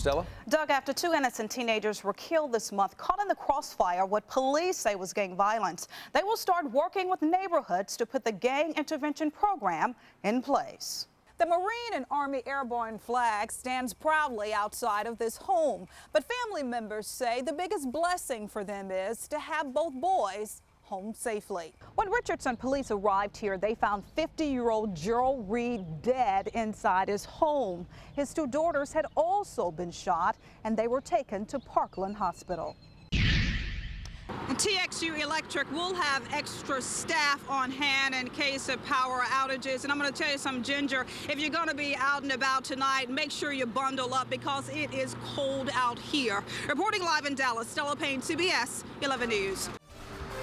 Stella? Doug, after two innocent teenagers were killed this month, caught in the crossfire of what police say was gang violence, they will start working with neighborhoods to put the gang intervention program in place. The Marine and Army airborne flag stands proudly outside of this home, but family members say the biggest blessing for them is to have both boys home safely. When Richardson police arrived here, they found 50-year-old Gerald Reed dead inside his home. His two daughters had also been shot, and they were taken to Parkland Hospital. And TXU Electric will have extra staff on hand in case of power outages. And I'm going to tell you something, Ginger, if you're going to be out and about tonight, make sure you bundle up because it is cold out here. Reporting live in Dallas, Stella Payne, CBS 11 News.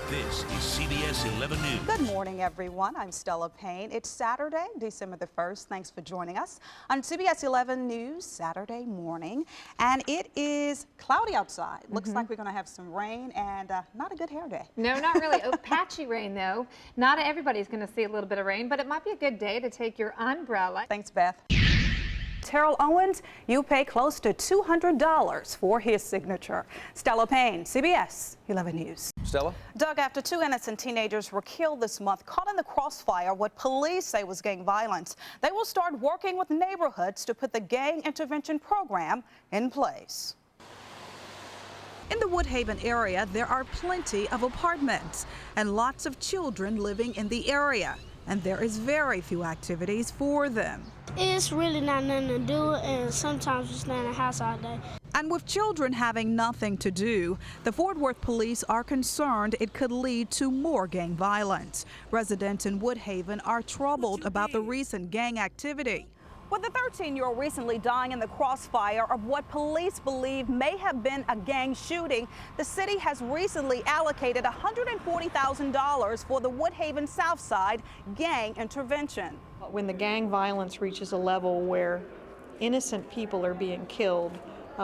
This is CBS 11 News. Good morning, everyone. I'm Stella Payne. It's Saturday, December the 1st. Thanks for joining us on CBS 11 News Saturday morning. And it is cloudy outside. Looks like we're going to have some rain and not a good hair day. No, not really. Oh, patchy rain, though. Not everybody's going to see a little bit of rain, but it might be a good day to take your umbrella. Thanks, Beth. Terrell Owens, you pay close to $200 for his signature. Stella Payne, CBS 11 News. Stella? Doug, after two innocent teenagers were killed this month, caught in the crossfire of what police say was gang violence, they will start working with neighborhoods to put the gang intervention program in place. In the Woodhaven area, there are plenty of apartments and lots of children living in the area, and there is very few activities for them. It's really not nothing to do, and sometimes we stay in the house all day. And with children having nothing to do, the Fort Worth police are concerned it could lead to more gang violence. Residents in Woodhaven are troubled about the recent gang activity. With a 13-year-old recently dying in the crossfire of what police believe may have been a gang shooting, the city has recently allocated $140,000 for the Woodhaven South Side gang intervention. When the gang violence reaches a level where innocent people are being killed,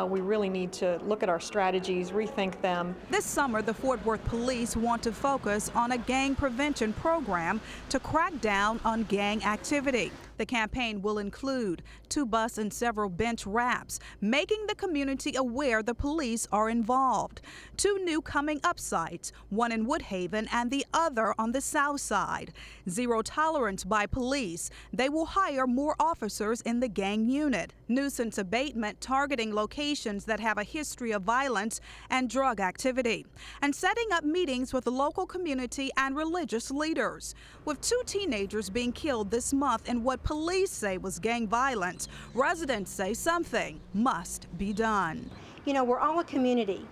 we really need to look at our strategies, rethink them. This summer, the Fort Worth police want to focus on a gang prevention program to crack down on gang activity. The campaign will include 2 bus and several bench wraps, making the community aware the police are involved. 2 new coming up sites, one in Woodhaven and the other on the south side. Zero tolerance by police. They will hire more officers in the gang unit. Nuisance abatement targeting locations that have a history of violence and drug activity. And setting up meetings with the local community and religious leaders. With 2 teenagers being killed this month in what police say was gang violence, residents say something must be done. You know, we're all a community,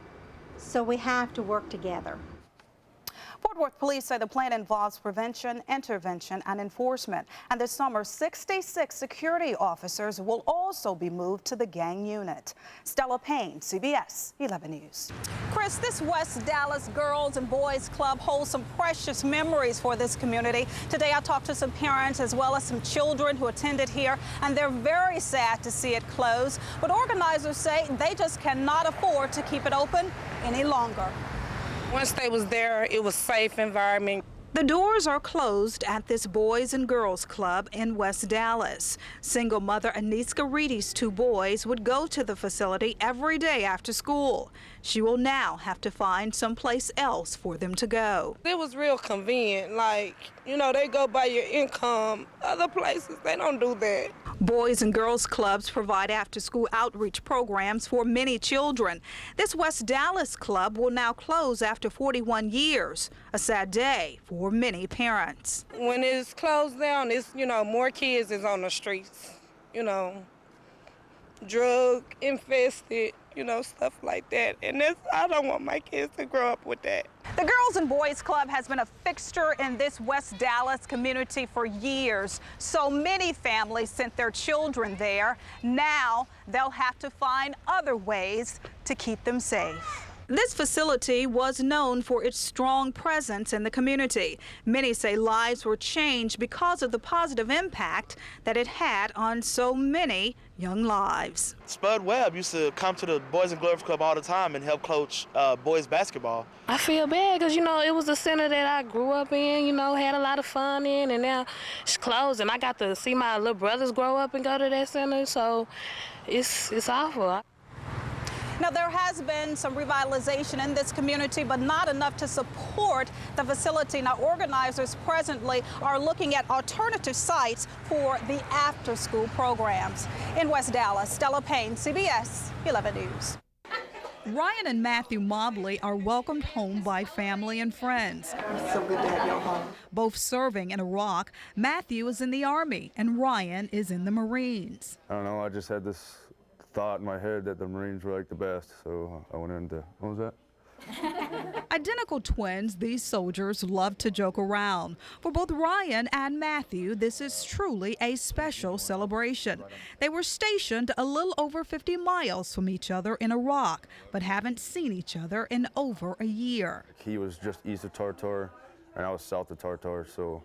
so we have to work together. Fort Worth police say the plan involves prevention, intervention, and enforcement. And this summer, 66 security officers will also be moved to the gang unit. Stella Payne, CBS 11 News. Chris, this West Dallas Girls and Boys Club holds some precious memories for this community. Today, I talked to some parents as well as some children who attended here, and they're very sad to see it close. But organizers say they just cannot afford to keep it open any longer. Once they was there, it was a safe environment. The doors are closed at this Boys and Girls Club in West Dallas. Single mother Aniska Reedy's 2 boys would go to the facility every day after school. She will now have to find someplace else for them to go. It was real convenient. Like, you know, they go by your income. Other places, they don't do that. Boys and Girls Clubs provide after-school outreach programs for many children. This West Dallas club will now close after 41 years. A sad day for many parents. When it's closed down, it's, you know, more kids is on the streets, you know, drug infested, you know, stuff like that. And I don't want my kids to grow up with that. The Girls and Boys Club has been a fixture in this West Dallas community for years. So many families sent their children there. Now they'll have to find other ways to keep them safe. This facility was known for its strong presence in the community. Many say lives were changed because of the positive impact that it had on so many young lives. Spud Webb used to come to the Boys and Girls Club all the time and help coach boys basketball. I feel bad because, you know, it was a center that I grew up in, you know, had a lot of fun in, and now it's closed. And I got to see my little brothers grow up and go to that center, so it's awful. Now, there has been some revitalization in this community, but not enough to support the facility. Now, organizers presently are looking at alternative sites for the after-school programs. In West Dallas, Stella Payne, CBS 11 News. Ryan and Matthew Mobley are welcomed home by family and friends. It's so good to have y'all home. Both serving in Iraq. Matthew is in the Army and Ryan is in the Marines. I don't know, I just had this thought in my head that the Marines were like the best, so I went into, what was that? Identical twins, these soldiers love to joke around. For both Ryan and Matthew, this is truly a special celebration. They were stationed a little over 50 miles from each other in Iraq, but haven't seen each other in over a year. He was just east of Tartar, and I was south of Tartar, so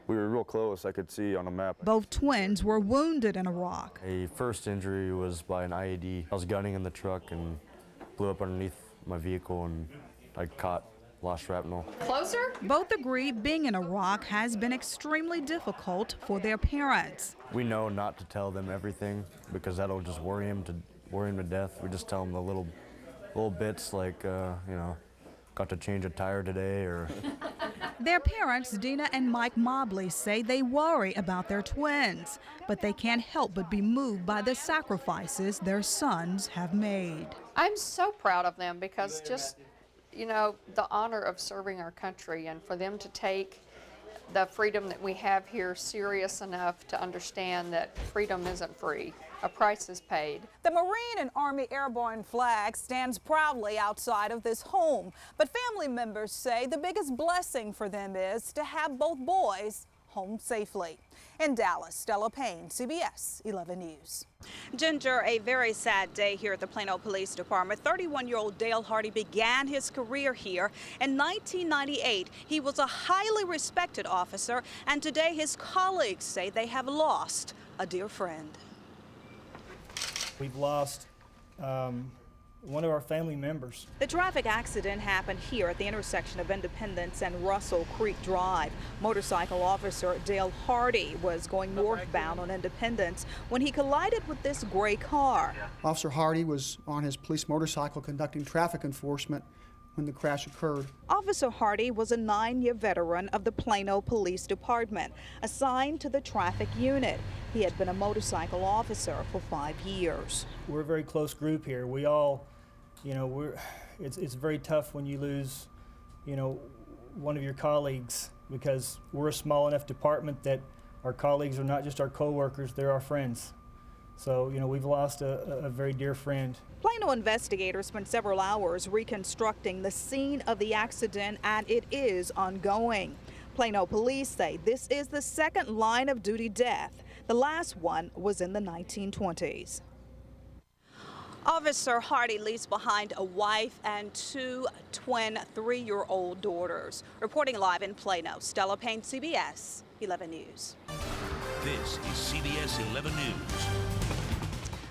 we were real close. I could see on the map. Both twins were wounded in Iraq. A first injury was by an IED. I was gunning in the truck and blew up underneath my vehicle, and I lost shrapnel. Closer? Both agree being in Iraq has been extremely difficult for their parents. We know not to tell them everything because that'll just worry him to death. We just tell them the little bits like, you know, got to change a tire today, or. Their parents, Dina and Mike Mobley, say they worry about their twins, but they can't help but be moved by the sacrifices their sons have made. I'm so proud of them because just, you know, the honor of serving our country, and for them to take the freedom that we have here serious enough to understand that freedom isn't free. A price is paid. The Marine and Army airborne flag stands proudly outside of this home, but family members say the biggest blessing for them is to have both boys home safely. In Dallas, Stella Payne, CBS 11 News. Ginger, a very sad day here at the Plano Police Department. 31-year-old Dale Hardy began his career here in 1998. He was a highly respected officer, and today his colleagues say they have lost a dear friend. We've lost one of our family members. The traffic accident happened here at the intersection of Independence and Russell Creek Drive. Motorcycle officer Dale Hardy was going northbound on Independence when he collided with this gray car. Officer Hardy was on his police motorcycle conducting traffic enforcement when the crash occurred. Officer Hardy was a 9-year veteran of the Plano Police Department, assigned to the traffic unit. He had been a motorcycle officer for 5 years. We're a very close group here. We all, you know, it's very tough when you lose, you know, one of your colleagues, because we're a small enough department that our colleagues are not just our co-workers, they're our friends. So, you know, we've lost a very dear friend. Plano investigators spent several hours reconstructing the scene of the accident, and it is ongoing. Plano police say this is the second line of duty death. The last one was in the 1920s. Officer Hardy leaves behind a wife and 2 twin 3-year-old daughters. Reporting live in Plano, Stella Payne, CBS 11 News. This is CBS 11 News.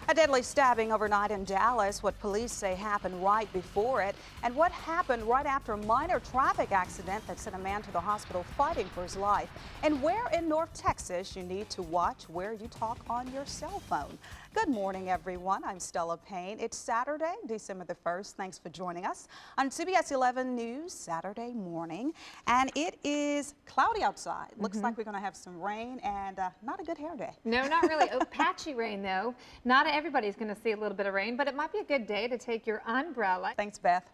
A deadly stabbing overnight in Dallas, what police say happened right before it, and what happened right after a minor traffic accident that sent a man to the hospital fighting for his life. And where in North Texas you need to watch where you talk on your cell phone. Good morning, everyone. I'm Stella Payne. It's Saturday, December the 1st. Thanks for joining us on CBS 11 News Saturday morning. And it is cloudy outside. Looks like we're going to have some rain and not a good hair day. No, not really. Oh, patchy rain, though. Not everybody's going to see a little bit of rain, but it might be a good day to take your umbrella. Thanks, Beth.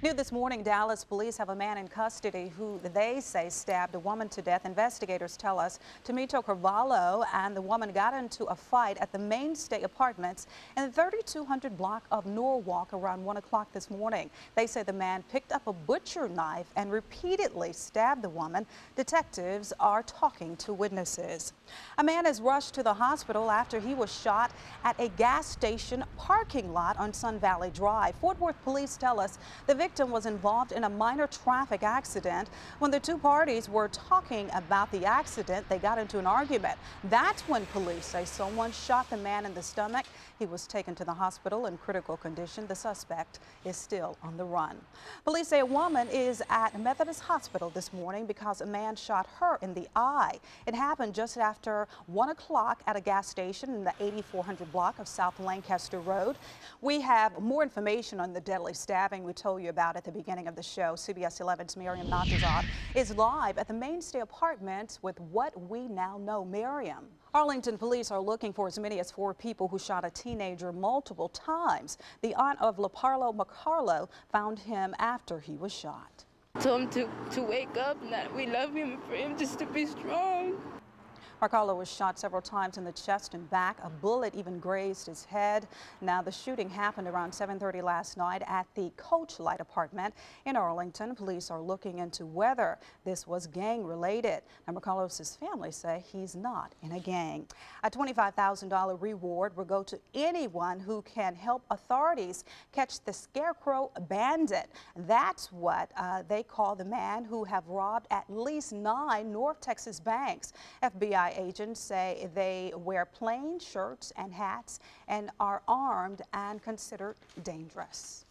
New this morning, Dallas police have a man in custody who they say stabbed a woman to death. Investigators tell us Tomito Carvalho and the woman got into a fight at the Mainstay Apartments in the 3200 block of Norwalk around 1 o'clock this morning. They say the man picked up a butcher knife and repeatedly stabbed the woman. Detectives are talking to witnesses. A man is rushed to the hospital after he was shot at a gas station parking lot on Sun Valley Drive. Fort Worth police tell us the victim victim was involved in a minor traffic accident. When the two parties were talking about the accident, they got into an argument. That's when police say someone shot the man in the stomach. He was taken to the hospital in critical condition. The suspect is still on the run. Police say a woman is at Methodist Hospital this morning because a man shot her in the eye. It happened just after 1 o'clock at a gas station in the 8400 block of South Lancaster Road. We have more information on the deadly stabbing we told you about at the beginning of the show. CBS 11's Miriam Natazad is live at the Mainstay Apartments with what we now know. Miriam. Arlington police are looking for as many as 4 people who shot a teenager multiple times. The aunt of LaParlo McCarlo found him after he was shot. Told him to wake up and that we love him and for him just to be strong. Marcalo was shot several times in the chest and back. A bullet even grazed his head. Now, the shooting happened around 7:30 last night at the Coach Light apartment in Arlington. Police are looking into whether this was gang-related. Now, Marcalo's family say he's not in a gang. A $25,000 reward will go to anyone who can help authorities catch the Scarecrow Bandit. That's what they call the man who have robbed at least 9 North Texas banks. FBI agents say they wear plain shirts and hats and are armed and considered dangerous.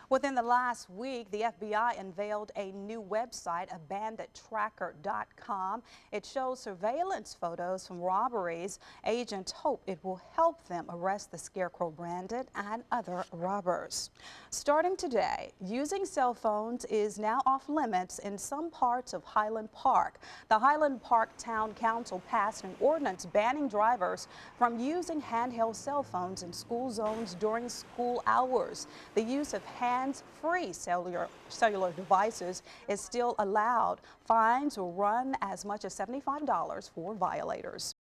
Within the last week, the FBI unveiled a new website, bandittracker.com. It shows surveillance photos from robberies. Agents hope it will help them arrest the Scarecrow Bandit and other robbers. Starting today, using cell phones is now off limits in some parts of Highland Park. The Highland Park Town Council passed an ordinance banning drivers from using handheld cell phones in school zones during school hours. The use of hands-free cellular devices is still allowed. Fines will run as much as $75 for violators.